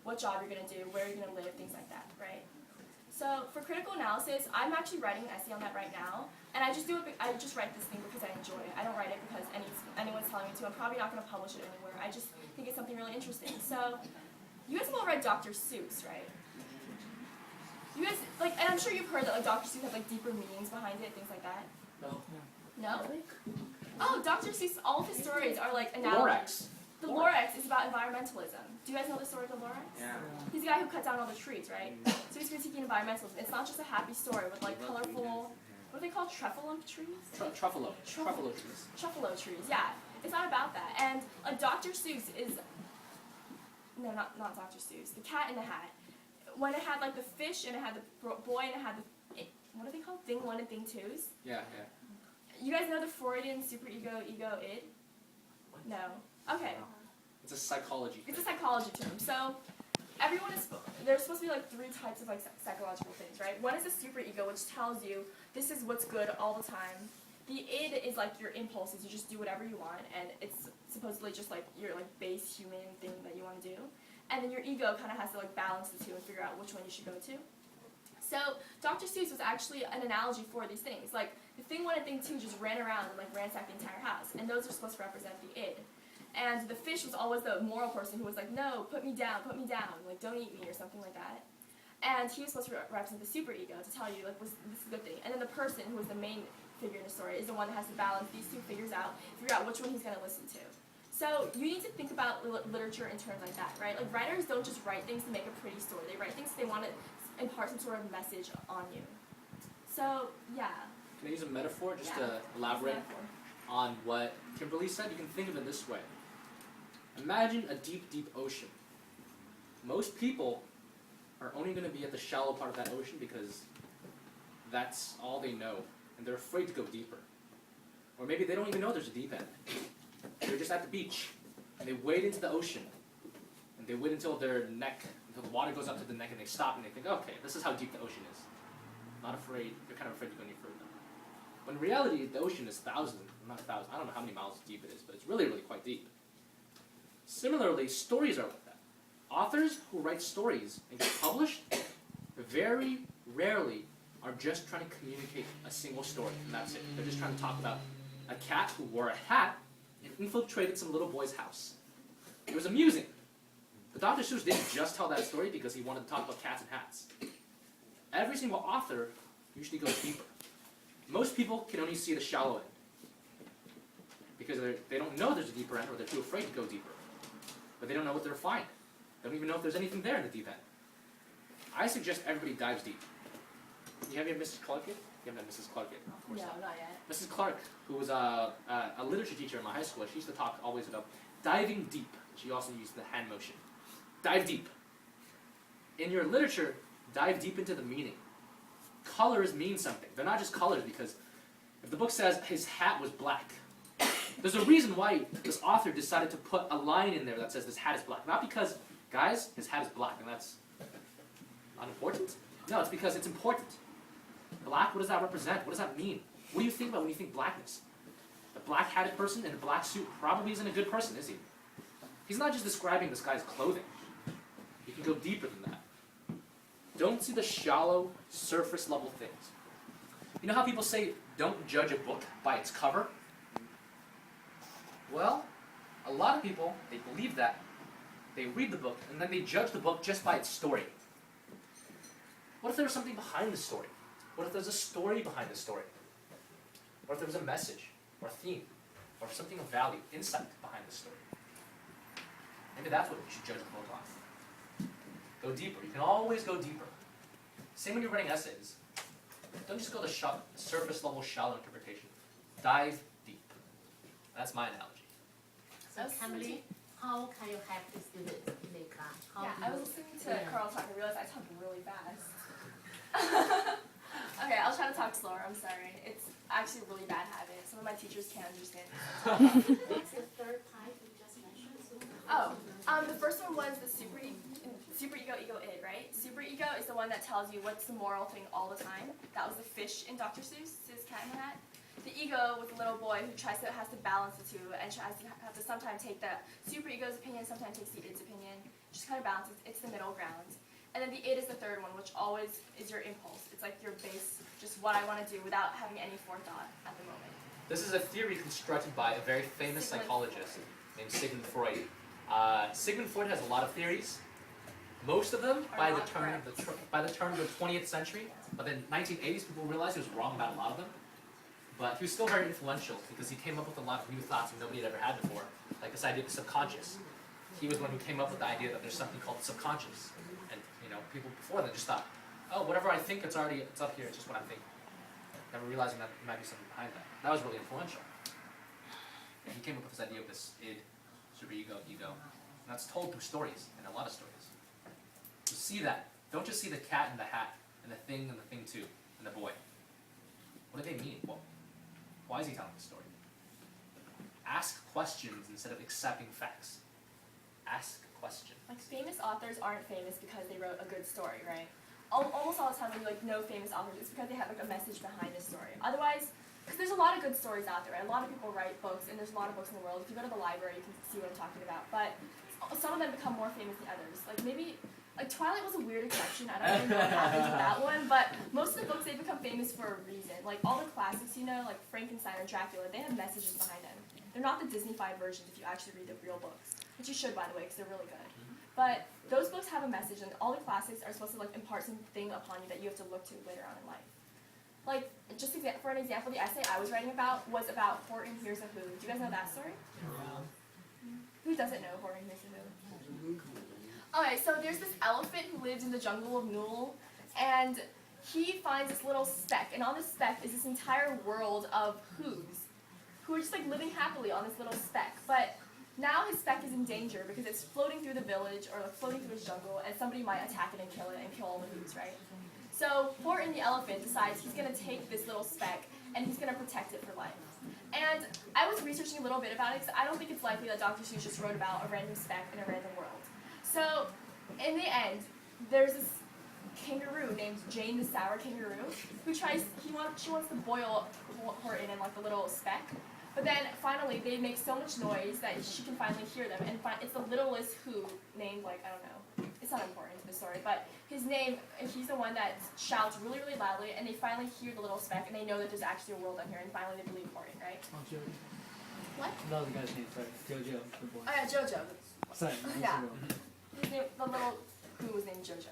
what job you're going to do, where you're going to live, things like that, right? So for critical analysis, I'm actually writing an essay on that right now, and I just write this thing because I enjoy it. I don't write it because anyone's telling me to. I'm probably not going to publish it anywhere. I just think it's something really interesting. So you guys have all read Dr. Seuss, right? You guys, like, and I'm sure you've heard that like Dr. Seuss has like deeper meanings behind it, things like that. No. No? Oh, Dr. Seuss, all of his stories are like analogies. The Lorax is about environmentalism. Do you guys know the story of the Lorax? Yeah. He's the guy who cut down all the trees, right? So he's critiquing environmentalism. It's not just a happy story with like colorful, what are they called? Truffalo trees? Truffalo trees. Truffalo trees, yeah. It's not about that. And like Dr. Seuss is, no, not Dr. Seuss, The Cat in the Hat. When it had like the fish and it had the boy and it had the, what are they called? Thing one and thing twos? Yeah. You guys know the Freudian superego, ego, id? No. Okay. It's a psychology thing. It's a psychology term. So everyone is, there's supposed to be like 3 types of like psychological things, right? One is the superego, which tells you this is what's good all the time. The id is like your impulses. You just do whatever you want, and it's supposedly just like your like base human thing that you want to do. And then your ego kind of has to like balance the two and figure out which one you should go to. So Dr. Seuss was actually an analogy for these things. Like the thing one and thing two just ran around and like ransacked the entire house, and those are supposed to represent the id. And the fish was always the moral person who was like, no, put me down, like don't eat me or something like that. And he was supposed to represent the superego to tell you like this is a good thing. And then the person who was the main figure in the story is the one that has to balance these 2 figures out, figure out which one he's going to listen to. So you need to think about literature in terms like that, right? Like writers don't just write things to make a pretty story. They write things they want to impart some sort of message on you. So yeah. Can I use a metaphor just to elaborate on what Kimberly said? You can think of it this way. Imagine a deep, deep ocean. Most people are only going to be at the shallow part of that ocean because that's all they know, and they're afraid to go deeper. Or maybe they don't even know there's a deep end. They're just at the beach, and they wade into the ocean, and they wait until their neck, until the water goes up to the neck, and they stop, and they think, okay, this is how deep the ocean is. Not afraid, they're kind of afraid to go any further. When in reality, the ocean is thousands, not thousands, I don't know how many miles deep it is, but it's really, really quite deep. Similarly, stories are like that. Authors who write stories and get published very rarely are just trying to communicate a single story, and that's it. They're just trying to talk about a cat who wore a hat and infiltrated some little boy's house. It was amusing. But Dr. Seuss didn't just tell that story because he wanted to talk about cats and hats. Every single author usually goes deeper. Most people can only see the shallow end because they don't know there's a deeper end, or they're too afraid to go deeper. But they don't know what they'll find. They don't even know if there's anything there in the deep end. I suggest everybody dives deep. You have Mrs. Clark yet? You haven't met Mrs. Clark yet? Of course not yet. Mrs. Clark, who was a literature teacher in my high school, she used to talk always about diving deep. She also used the hand motion. Dive deep. In your literature, dive deep into the meaning. Colors mean something. They're not just colors because if the book says his hat was black, there's a reason why this author decided to put a line in there that says this hat is black. Not because, guys, his hat is black and that's unimportant. No, it's because it's important. Black, what does that represent? What does that mean? What do you think about when you think blackness? The black-hatted person in a black suit probably isn't a good person, is he? He's not just describing this guy's clothing. He can go deeper than that. Don't see the shallow, surface-level things. You know how people say, don't judge a book by its cover? Well, a lot of people, they believe that. They read the book, and then they judge the book just by its story. What if there was something behind the story? What if there's a story behind the story? What if there was a message, or a theme, or something of value, insight behind the story? Maybe that's what you should judge the book on. Go deeper. You can always go deeper. Same when you're writing essays. Don't just go the surface level, shallow interpretation. Dive deep. That's my analogy. So, Kimberly, how can you help the students in the class? I was listening to Carl talk and realized I talk really fast. Okay, I'll try to talk slower. I'm sorry. It's actually a really bad habit. Some of my teachers can't understand me. What's the third type you just mentioned? The first one was the superego, ego, id, right? Superego is the one that tells you what's the moral thing all the time. That was the fish in Dr. Seuss's Cat in the Hat. The ego was the little boy who has to balance the two and has to sometimes take the superego's opinion, sometimes takes the id's opinion. just kind of balances. It's the middle ground. And then the id is the third one, which always is your impulse. It's like your base, just what I want to do without having any forethought at the moment. This is a theory constructed by a very famous psychologist named Sigmund Freud. Sigmund Freud has a lot of theories. Most of them by the turn of the 20th century. By the 1980s, people realized he was wrong about a lot of them. But he was still very influential because he came up with a lot of new thoughts that nobody had ever had before, like this idea of the subconscious. He was the one who came up with the idea that there's something called the subconscious. And people before then just thought, oh, whatever I think, it's up here, it's just what I'm thinking. Never realizing that there might be something behind that. That was really influential. And he came up with this idea of this id, superego, ego. And that's told through stories, and a lot of stories. You see that. Don't just see the cat in the hat, and the thing too, and the boy. What do they mean? Well, why is he telling the story? Ask questions instead of accepting facts. Ask questions. Like, famous authors aren't famous because they wrote a good story, right? Almost all the time when you know famous authors, it's because they have like a message behind the story. Otherwise, because there's a lot of good stories out there, right? A lot of people write books, and there's a lot of books in the world. If you go to the library, you can see what I'm talking about. But some of them become more famous than others. Like maybe, like Twilight was a weird exception. I don't really know what happened to that one. But most of the books, they become famous for a reason. Like all the classics, like Frankenstein or Dracula, they have messages behind them. They're not the Disney-fied versions if you actually read the real books, which you should, by the way, because they're really good. But those books have a message, and all the classics are supposed to like impart something upon you that you have to look to later on in life. Like, just for an example, the essay I was writing about was about Horton Hears a Who. Do you guys know that story? Who doesn't know Horton Hears a Who? Okay, so there's this elephant who lives in the jungle of Newell, and he finds this little speck, and on this speck is this entire world of who's, who are just like living happily on this little speck. But now his speck is in danger because it's floating through the village or like floating through his jungle, and somebody might attack it and kill all the who's, right? So Horton the elephant decides he's going to take this little speck and he's going to protect it for life. And I was researching a little bit about it because I don't think it's likely that Dr. Seuss just wrote about a random speck in a random world. So in the end, there's this kangaroo named Jane the sour kangaroo who she wants to boil Horton in like a little speck. But then finally they make so much noise that she can finally hear them, and it's the littlest who named like, I don't know, it's not important to the story, but his name, he's the one that shouts really, really loudly, and they finally hear the little speck, and they know that there's actually a world down here, and finally they believe Horton, right? Oh, Jojo. What? That was the guy's name, sorry. Jojo, the boy. Oh yeah, Jojo. Sorry, Yeah. The little who was named Jojo.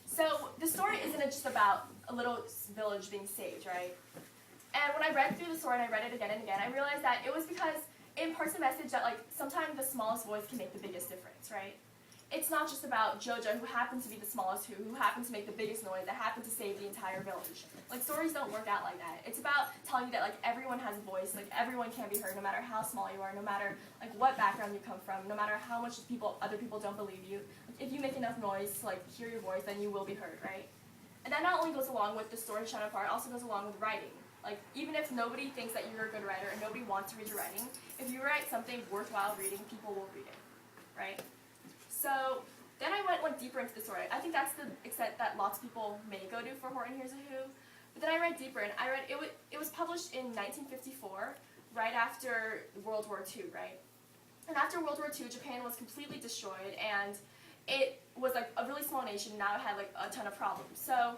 So the story isn't just about a little village being saved, right? And when I read through the story and I read it again and again, I realized that it was because it imparts a message that like sometimes the smallest voice can make the biggest difference, right? It's not just about Jojo, who happens to be the smallest who happens to make the biggest noise, that happened to save the entire village. Like, stories don't work out like that. It's about telling you that, like, everyone has a voice, like, everyone can be heard, no matter how small you are, no matter, like, what background you come from, no matter how much other people don't believe you. If you make enough noise to, like, hear your voice, then you will be heard, right? And that not only goes along with the story shown apart, it also goes along with writing. Like, even if nobody thinks that you're a good writer and nobody wants to read your writing, if you write something worthwhile reading, people will read it, right? So then I went deeper into the story. I think that's the extent that lots of people may go to for Horton Hears a Who. But then I read deeper, and I read it was published in 1954, right after World War II, right? And after World War II, Japan was completely destroyed, and it was like a really small nation. Now it had like a ton of problems. So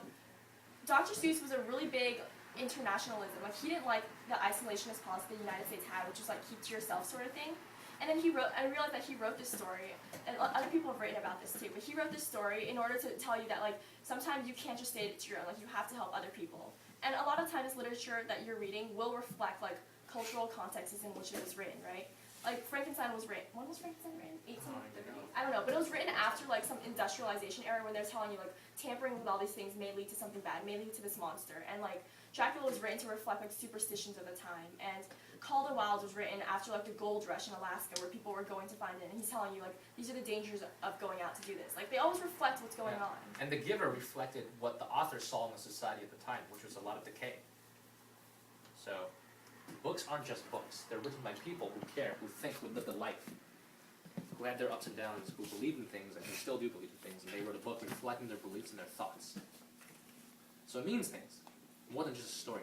Dr. Seuss was a really big internationalism. Like, he didn't like the isolationist policy the United States had, which was like keep to yourself sort of thing. And then I realized that he wrote this story, and other people have written about this too, but he wrote this story in order to tell you that, like, sometimes you can't just stay to your own, like, you have to help other people. And a lot of times literature that you're reading will reflect, like, cultural contexts in which it was written, right? Like, Frankenstein was written, when was Frankenstein written? 1830? I don't know, but it was written after, like, some industrialization era when they're telling you, like, tampering with all these things may lead to something bad, may lead to this monster. And, like, Dracula was written to reflect, like, superstitions of the time. And Call the Wild was written after, like, the gold rush in Alaska where people were going to find it. And he's telling you, like, these are the dangers of going out to do this. Like, they always reflect what's going on. And The Giver reflected what the author saw in the society at the time, which was a lot of decay. So books aren't just books. They're written by people who care, who think, who live a life, who had their ups and downs, who believe in things and who still do believe in things. And they wrote a book reflecting their beliefs and their thoughts. So it means things, more than just a story.